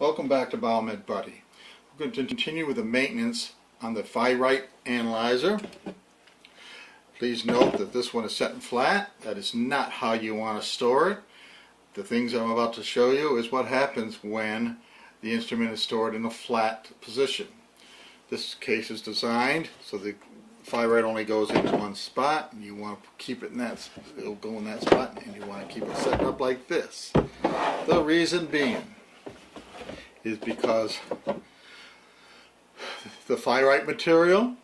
Welcome back to Biomed Buddy. We're going to continue with the maintenance on the Fyrite analyzer. Please note that this one is set in flat. That is not how you want to store it. The things I'm about to show you is what happens when the instrument is stored in a flat position. This case is designed so the Fyrite only goes into one spot, and you want to keep it in that, it'll go in that spot, and you want to keep it set up like this. The reason being is because the Fyrite material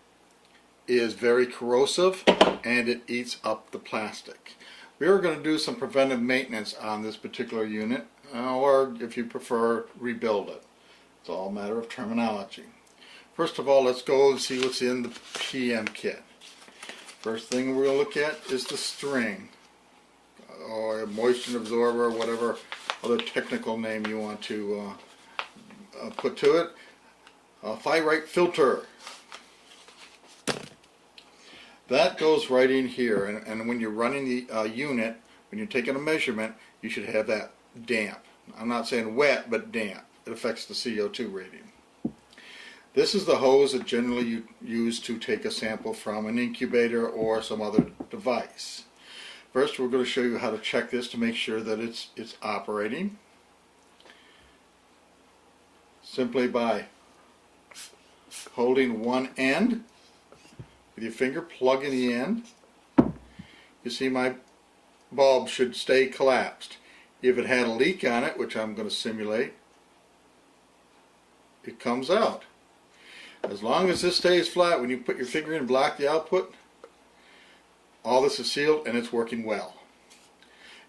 is very corrosive and it eats up the plastic. We are going to do some preventive maintenance on this particular unit, or if you prefer, rebuild it. It's all a matter of terminology. First of all, let's go and see what's in the PM kit. First thing we're going to look at is the string, or moisture absorber, or whatever other technical name you want to put to it. A Fyrite filter. That goes right in here, and when you're running the unit, when you're taking a measurement, you should have that damp. I'm not saying wet, but damp. It affects the CO2 rating. This is the hose that generally you use to take a sample from an incubator or some other device. First, we're going to show you how to check this to make sure that it's operating. Simply by holding one end with your finger, plugging the end. You see my bulb should stay collapsed. If it had a leak on it, which I'm going to simulate, it comes out. As long as this stays flat, when you put your finger in and block the output, all this is sealed and it's working well.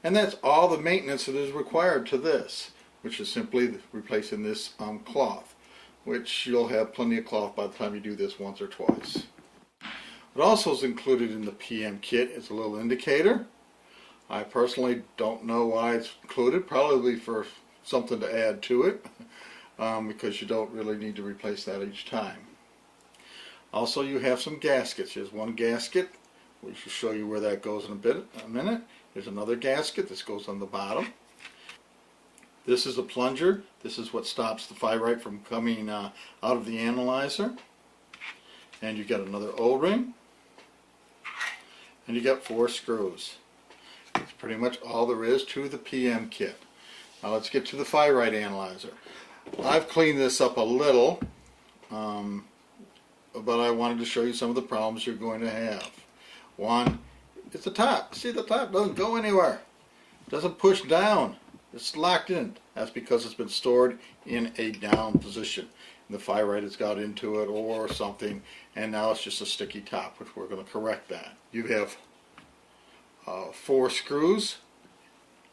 And that's all the maintenance that is required to this, which is simply replacing this cloth, which you'll have plenty of cloth by the time you do this once or twice. What also is included in the PM kit is a little indicator. I personally don't know why it's included, probably for something to add to it, because you don't really need to replace that each time. Also, you have some gaskets. Here's one gasket. We should show you where that goes in a minute. There's another gasket. This goes on the bottom. This is a plunger. This is what stops the Fyrite from coming out of the analyzer. And you got another O-ring. And you got 4 screws. That's pretty much all there is to the PM kit. Now let's get to the Fyrite analyzer. I've cleaned this up a little, but I wanted to show you some of the problems you're going to have. One, it's the top. See, the top doesn't go anywhere. It doesn't push down. It's locked in. That's because it's been stored in a down position. And the Fyrite has got into it or something, and now it's just a sticky top, which we're going to correct that. You have 4 screws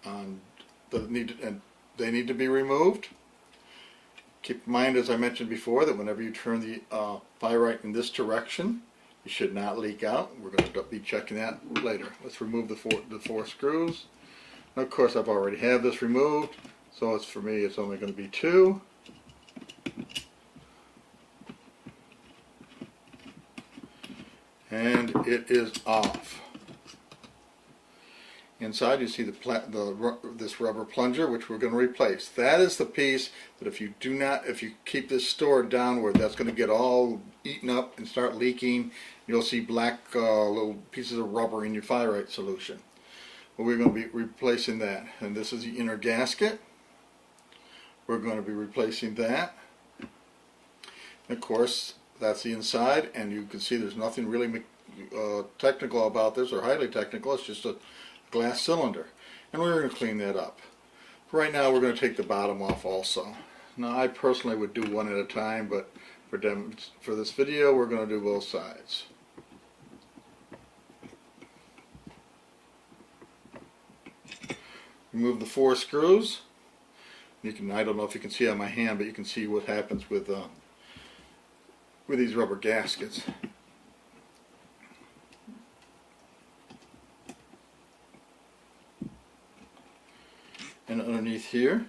that need to be removed. Keep in mind, as I mentioned before, that whenever you turn the Fyrite in this direction, it should not leak out. We're going to be checking that later. Let's remove the 4 screws. And of course, I've already had this removed, so for me it's only going to be 2. And it is off. Inside you see this rubber plunger, which we're going to replace. That is the piece that if you keep this stored downward, that's going to get all eaten up and start leaking. You'll see black little pieces of rubber in your Fyrite solution. Well, we're going to be replacing that. And this is the inner gasket. We're going to be replacing that. And of course, that's the inside, and you can see there's nothing really technical about this, or highly technical. It's just a glass cylinder, and we're going to clean that up. Right now we're going to take the bottom off also. Now I personally would do one at a time, but for this video we're going to do both sides. Remove the 4 screws. I don't know if you can see on my hand, but you can see what happens with these rubber gaskets. And underneath here,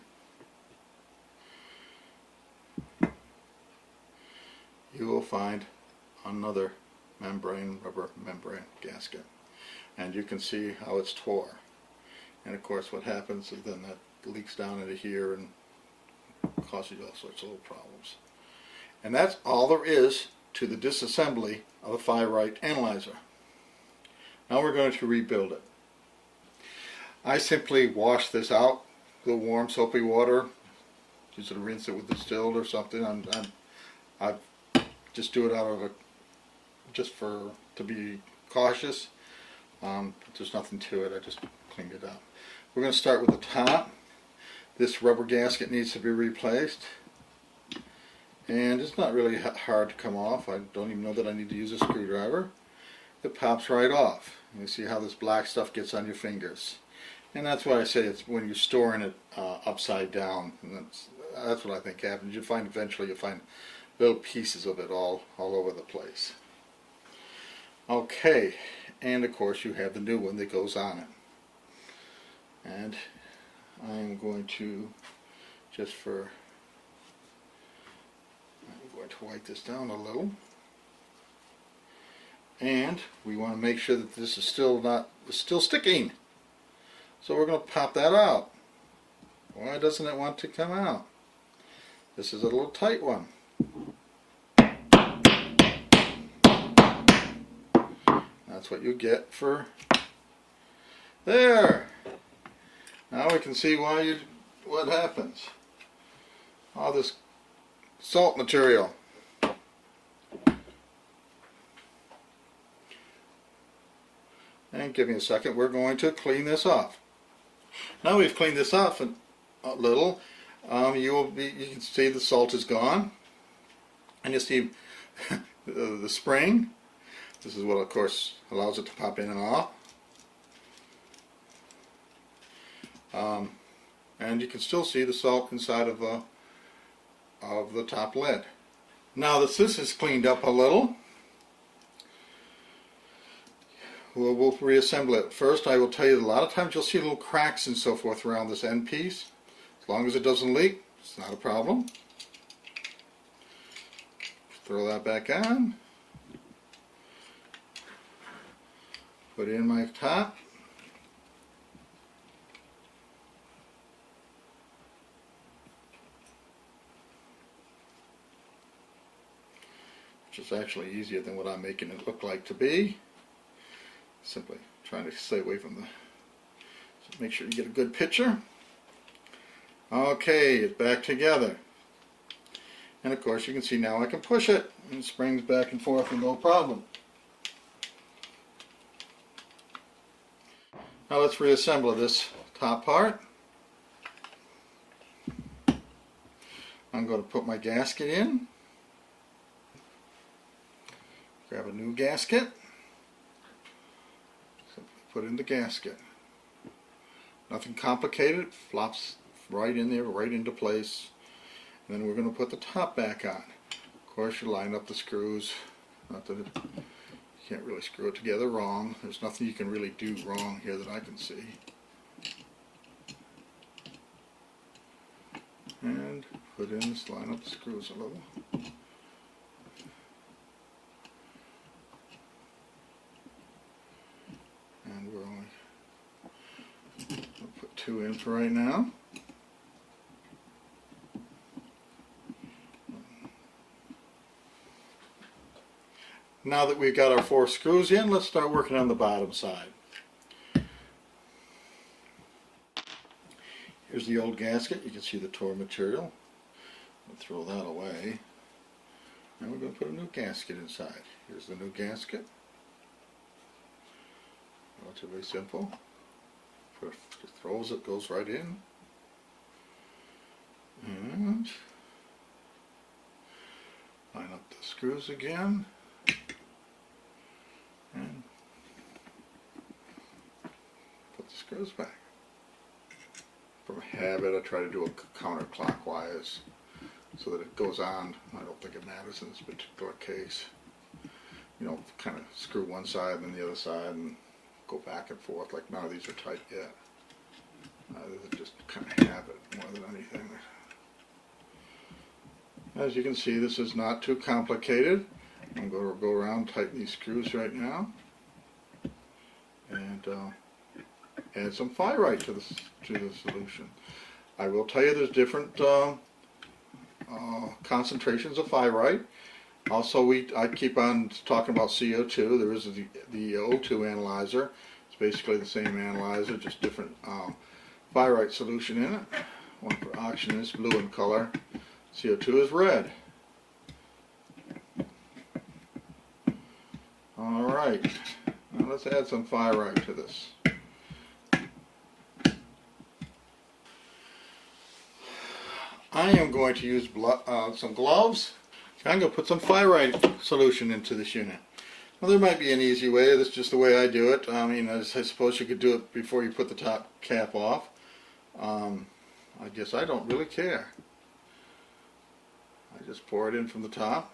you will find another rubber membrane gasket. And you can see how it's tore. And of course what happens is then that leaks down into here and cause you all sorts of little problems. And that's all there is to the disassembly of a Fyrite analyzer. Now we're going to rebuild it. I simply wash this out with warm soapy water. Usually rinse it with distilled or something. I just do it out of to be cautious. There's nothing to it. I just cleaned it up. We're going to start with the top. This rubber gasket needs to be replaced, and it's not really hard to come off. I don't even know that I need to use a screwdriver. It pops right off. You see how this black stuff gets on your fingers, and that's why I say it's when you're storing it upside down. And that's what I think happens. You find eventually little pieces of it all over the place. Okay, and of course you have the new one that goes on it. And I'm going to wipe this down a little. And we want to make sure that this is still sticking. So we're going to pop that out. Why doesn't it want to come out? This is a little tight one. That's what you get for there. Now we can see what happens. All this salt material. And give me a second, we're going to clean this off. Now we've cleaned this off a little, you can see the salt is gone, and you see the spring. This is what, of course, allows it to pop in and off. And you can still see the salt inside of the top lid. Now that this is cleaned up a little, we'll reassemble it. First, I will tell you that a lot of times you'll see little cracks and so forth around this end piece. As long as it doesn't leak, it's not a problem. Throw that back on. Put in my top. Which is actually easier than what I'm making it look like to be. Simply trying to stay away from so make sure you get a good picture. Okay, it's back together. And of course you can see now I can push it and it springs back and forth with no problem. Now let's reassemble this top part. I'm going to put my gasket in. Grab a new gasket. Put in the gasket. Nothing complicated. Flops right in there, right into place. And then we're going to put the top back on. Of course, you line up the screws. Not that you can't really screw it together wrong. There's nothing you can really do wrong here that I can see. And put in this, line up the screws a little. And we're only going to put 2 in for right now. Now that we've got our 4 screws in, let's start working on the bottom side. Here's the old gasket. You can see the torn material. We'll throw that away. And we're going to put a new gasket inside. Here's the new gasket. Relatively simple. Just throws it, goes right in. And line up the screws again. And put the screws back. From habit, I try to do it counterclockwise so that it goes on. I don't think it matters in this particular case. You know, kind of screw one side and then the other side and go back and forth. Like none of these are tight yet. These are just kind of habit more than anything. As you can see, this is not too complicated. I'm going to go around and tighten these screws right now, and add some Fyrite to the solution. I will tell you there's different concentrations of Fyrite. Also, I keep on talking about CO2. There is the O2 analyzer. It's basically the same analyzer, just different Fyrite solution in it. One for oxygen is blue in color. CO2 is red. Alright, now let's add some Fyrite to this. I am going to use some gloves. I'm going to put some Fyrite solution into this unit. Well, there might be an easy way. That's just the way I do it. I mean, I suppose you could do it before you put the top cap off. I guess I don't really care. I just pour it in from the top.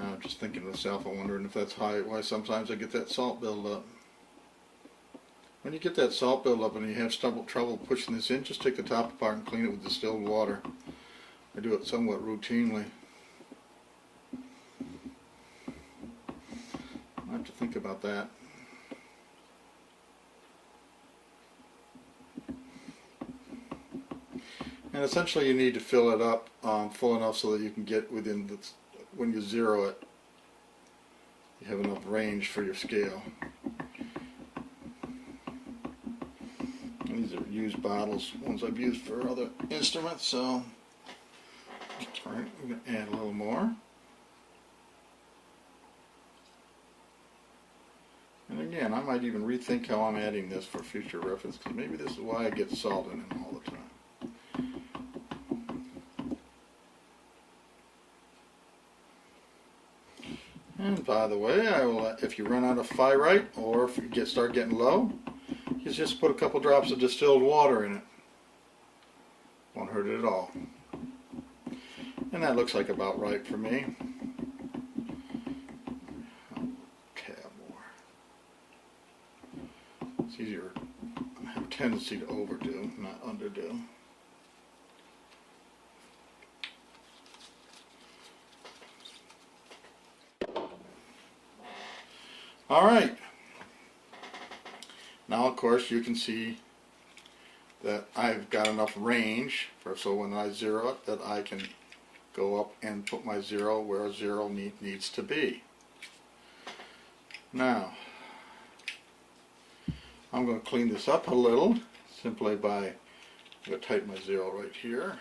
I'm just thinking to myself, I'm wondering if that's why sometimes I get that salt buildup. When you get that salt buildup and you have trouble pushing this in, just take the top apart and clean it with distilled water. I do it somewhat routinely. I have to think about that. And essentially you need to fill it up full enough so that you can get within when you zero it, you have enough range for your scale. These are used bottles, ones I've used for other instruments, so alright, we're going to add a little more. And again, I might even rethink how I'm adding this for future reference, because maybe this is why I get salt in it all the time. And by the way, if you run out of Fyrite, or if you start getting low, you just put a couple drops of distilled water in it. Won't hurt it at all. And that looks like about right for me. A tad more. It's easier. I have a tendency to overdo, not underdo. Alright, now of course you can see that I've got enough range so when I zero it that I can go up and put my zero where zero needs to be. Now, I'm going to clean this up a little simply by, I'm going to type my zero right here.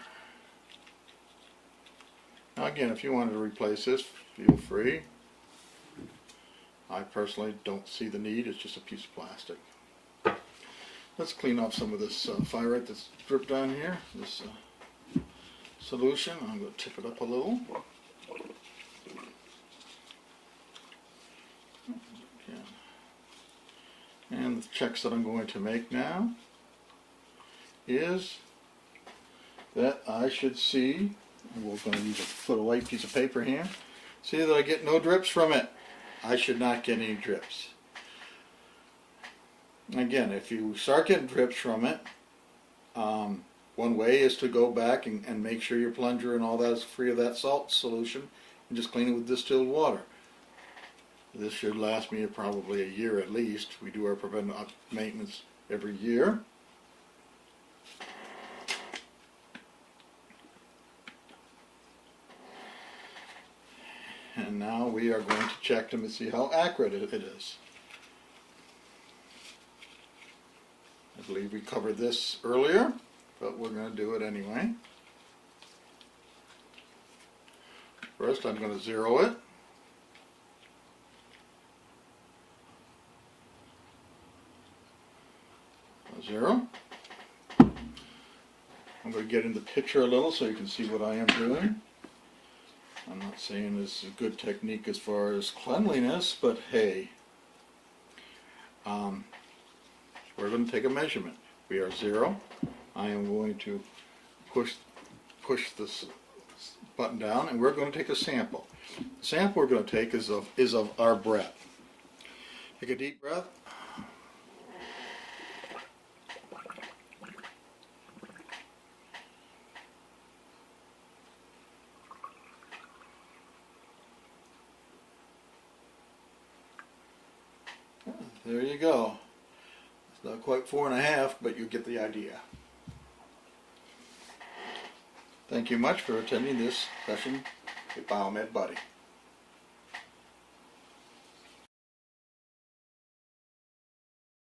Now again, if you wanted to replace this, feel free. I personally don't see the need, it's just a piece of plastic. Let's clean off some of this Fyrite that's dripped on here, this solution. I'm going to tip it up a little. And the checks that I'm going to make now is that I should see, and we're going to use a white piece of paper here, see that I get no drips from it. I should not get any drips. Again, if you start getting drips from it, one way is to go back and make sure your plunger and all that is free of that salt solution and just clean it with distilled water. This should last me probably a year at least. We do our preventive maintenance every year. And now we are going to check them and see how accurate it is. I believe we covered this earlier, but we're going to do it anyway. First, I'm going to zero it. Zero. I'm going to get in the picture a little so you can see what I am doing. I'm not saying this is a good technique as far as cleanliness, but hey, we're going to take a measurement. We are zero. I am going to push this button down, and we're going to take a sample. The sample we're going to take is of our breath. Take a deep breath. there you go. It's not quite 4.5, but you get the idea. Thank you much for attending this session with Biomed Buddy.